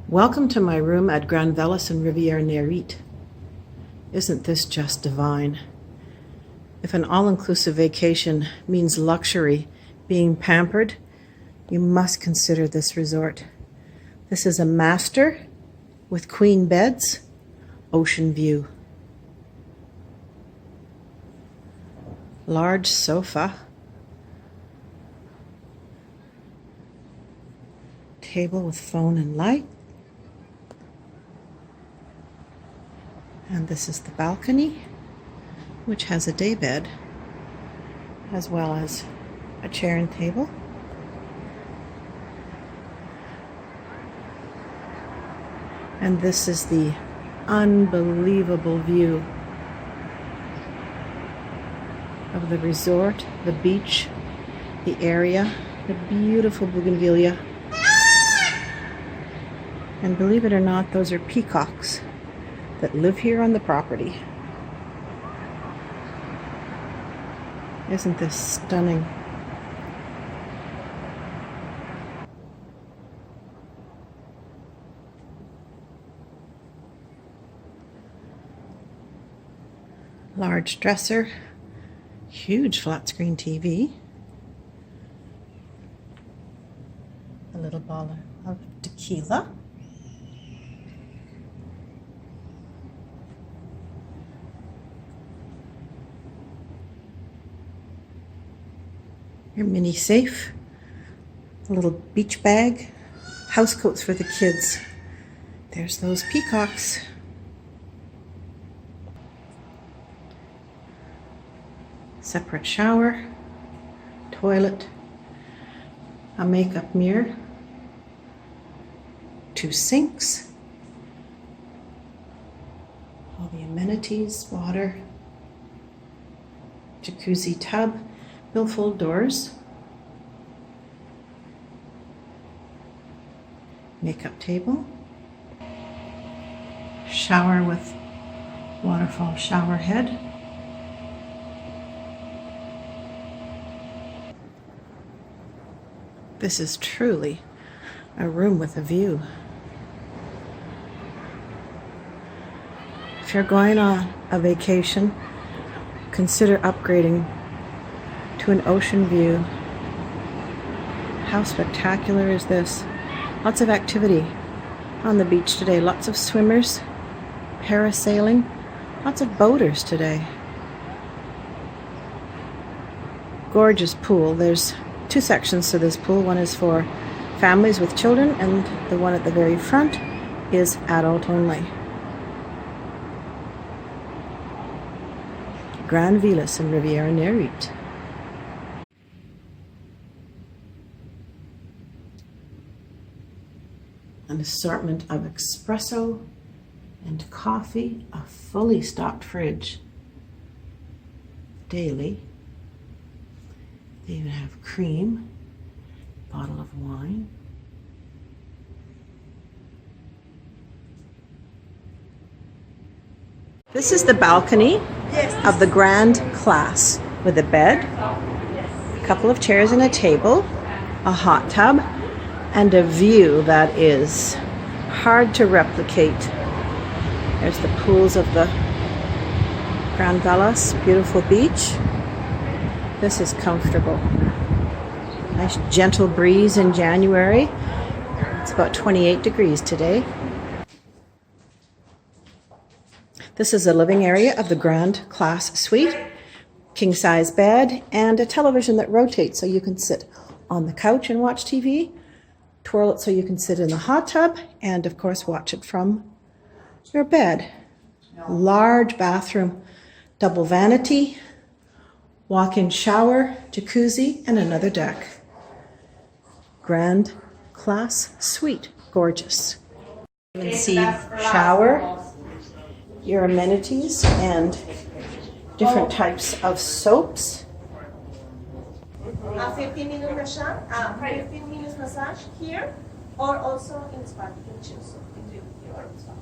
Welcome to my room at Velas Riviera Nayarit. Isn't this just divine? If an all-inclusive vacation means luxury, being pampered, you must consider this resort. This is a master with queen beds, ocean view. Large sofa, table with phone and light. And this is the balcony, which has a day bed, as well as a chair and table. And this is the unbelievable view of the resort, the beach, the area, the beautiful bougainvillea. And believe it or not, those are peacocks that live here on the property. Isn't this stunning? Large dresser, huge flat screen TV, a little bottle of tequila, your mini safe, a little beach bag, house coats for the kids. There's those peacocks. Separate shower, toilet, a makeup mirror, 2 sinks, all the amenities, water, jacuzzi tub, billfold doors, makeup table, shower with waterfall shower head, this is truly a room with a view. If you're going on a vacation, consider upgrading to an ocean view. How spectacular is this? Lots of activity on the beach today. Lots of swimmers, parasailing, lots of boaters today. Gorgeous pool. There's 2 sections to this pool. One is for families with children, and the one at the very front is adult only. Velas Riviera Nayarit. An assortment of espresso and coffee, a fully stocked fridge daily. They even have cream, bottle of wine. This is the balcony of the Grand Class with a bed, a couple of chairs and a table, a hot tub, and a view that is hard to replicate. There's the pools of the Grand Velas, beautiful beach. This is comfortable. Nice gentle breeze in January. It's about 28 degrees today. This is a living area of the Grand Class suite. King size bed and a television that rotates so you can sit on the couch and watch TV. Twirl it so you can sit in the hot tub and of course watch it from your bed. Large bathroom, double vanity, walk-in shower, jacuzzi, and another deck. Grand Class suite, gorgeous. You can see shower, your amenities, and different types of soaps. 15-minute massage, 15 minutes massage here, or also in spa. You can choose between your spa.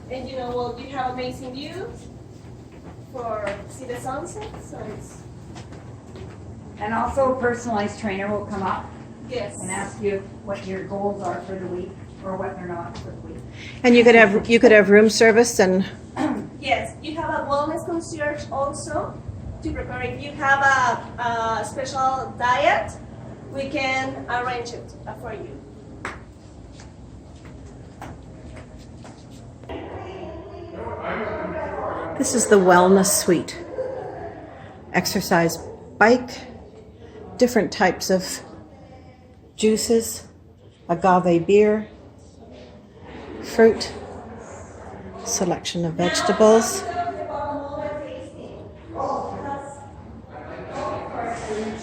And you know, well, you have amazing views for see the sunset, so it's. And also a personalized trainer will come up Yes. and ask you what your goals are for the week or what they're not for the week. And you could have room service and Yes, you have a wellness concierge also to prepare. If you have a special diet, we can arrange it for you. this is the wellness suite. Exercise bike, different types of juices, agave beer, fruit, selection of vegetables.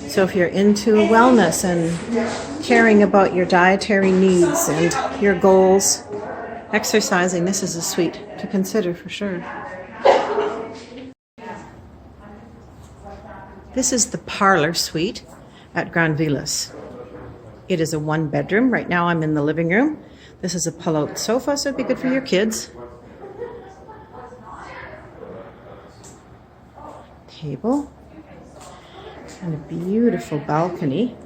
So if you're into wellness and caring about your dietary needs and your goals, exercising, this is a suite to consider for sure. This is the Parlor suite at Grand Velas. It is a one-bedroom. Right now I'm in the living room. This is a pull-out sofa, so it'd be good for your kids. Table. And a beautiful balcony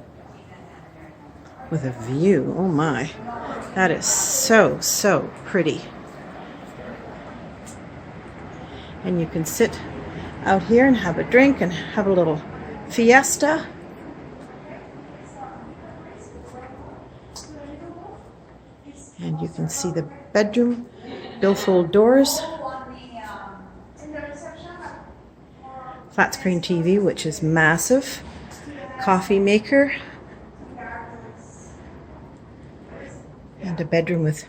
with a view. Oh my, that is so, so pretty. And you can sit out here and have a drink and have a little fiesta. And you can see the bedroom, billfold doors. Flat screen TV, which is massive. Coffee maker. And a bedroom with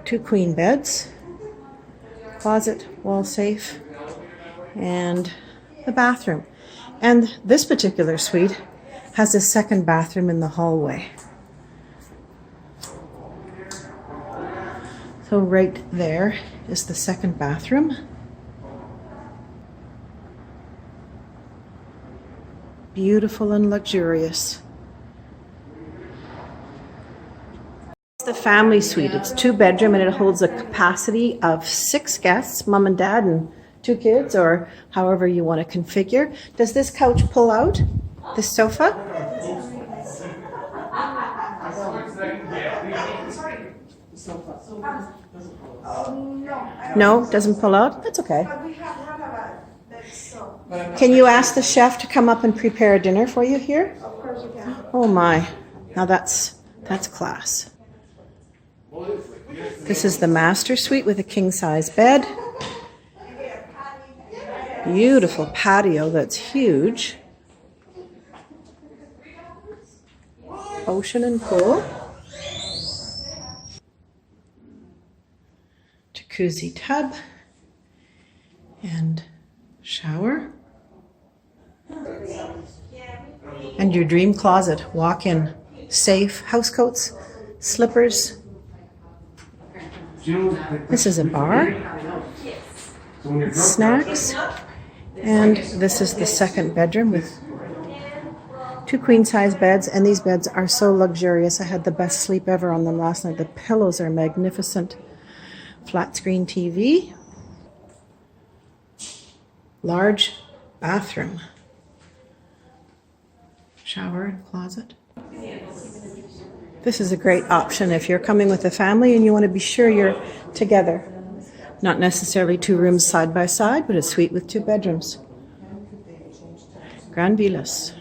2 queen beds. Closet, wall safe. And the bathroom. And this particular suite has a second bathroom in the hallway. So right there is the second bathroom. Beautiful and luxurious. It's the family suite. It's 2-bedroom and it holds a capacity of 6 guests, mom and dad and 2 kids, or however you want to configure. Does this couch pull out? This sofa? No, doesn't pull out? That's okay. Can you ask the chef to come up and prepare a dinner for you here? Of course you can. Oh my, now that's class. This is the master suite with a king-size bed. Beautiful patio that's huge. Ocean and pool. Jacuzzi tub and shower. And your dream closet, walk-in, safe, housecoats, slippers. This is a bar, snacks, and this is the second bedroom with 2 queen-size beds, and these beds are so luxurious. I had the best sleep ever on them last night. The pillows are magnificent. Flat screen TV. Large bathroom. Shower and closet. This is a great option if you're coming with a family and you want to be sure you're together. Not necessarily 2 rooms side by side, but a suite with 2 bedrooms. Grand Velas.